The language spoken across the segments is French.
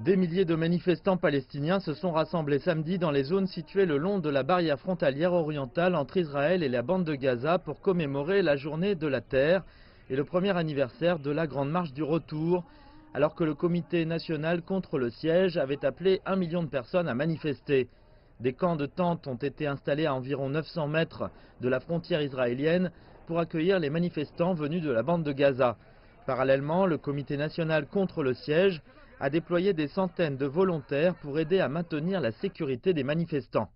Des milliers de manifestants palestiniens se sont rassemblés samedi dans les zones situées le long de la barrière frontalière orientale entre Israël et la bande de Gaza pour commémorer la journée de la terre et le premier anniversaire de la Grande Marche du Retour, alors que le Comité national contre le siège avait appelé 1 million de personnes à manifester. Des camps de tentes ont été installés à environ 900 mètres de la frontière israélienne pour accueillir les manifestants venus de la bande de Gaza. Parallèlement, le Comité national contre le siège a déployé des centaines de volontaires pour aider à maintenir la sécurité des manifestants.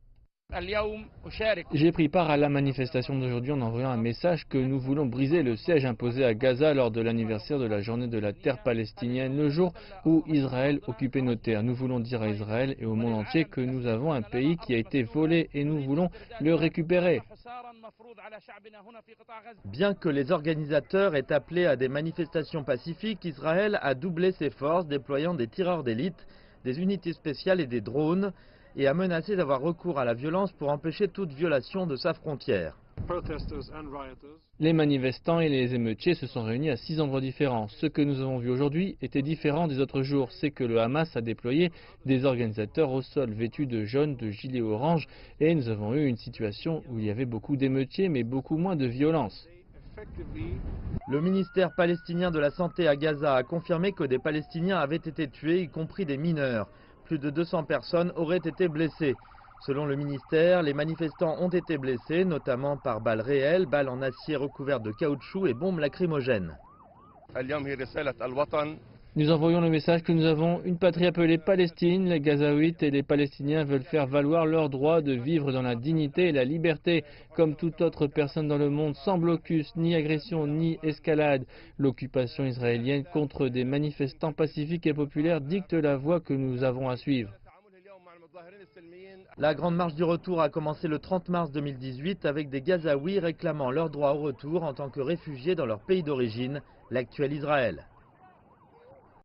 J'ai pris part à la manifestation d'aujourd'hui en envoyant un message que nous voulons briser le siège imposé à Gaza lors de l'anniversaire de la journée de la terre palestinienne, le jour où Israël occupait nos terres. Nous voulons dire à Israël et au monde entier que nous avons un pays qui a été volé et nous voulons le récupérer. Bien que les organisateurs aient appelé à des manifestations pacifiques, Israël a doublé ses forces, déployant des tireurs d'élite, des unités spéciales et des drones, et a menacé d'avoir recours à la violence pour empêcher toute violation de sa frontière. Les manifestants et les émeutiers se sont réunis à 6 endroits différents. Ce que nous avons vu aujourd'hui était différent des autres jours. C'est que le Hamas a déployé des organisateurs au sol vêtus de jaune, de gilets orange, et nous avons eu une situation où il y avait beaucoup d'émeutiers mais beaucoup moins de violence. Le ministère palestinien de la Santé à Gaza a confirmé que des Palestiniens avaient été tués, y compris des mineurs. Plus de 200 personnes auraient été blessées. Selon le ministère, les manifestants ont été blessés, notamment par balles réelles, balles en acier recouvertes de caoutchouc et bombes lacrymogènes. Nous envoyons le message que nous avons une patrie appelée Palestine. Les Gazaouites et les Palestiniens veulent faire valoir leur droit de vivre dans la dignité et la liberté, comme toute autre personne dans le monde, sans blocus, ni agression, ni escalade. L'occupation israélienne contre des manifestants pacifiques et populaires dicte la voie que nous avons à suivre. La Grande Marche du Retour a commencé le 30 mars 2018 avec des Gazaouis réclamant leur droit au retour en tant que réfugiés dans leur pays d'origine, l'actuel Israël.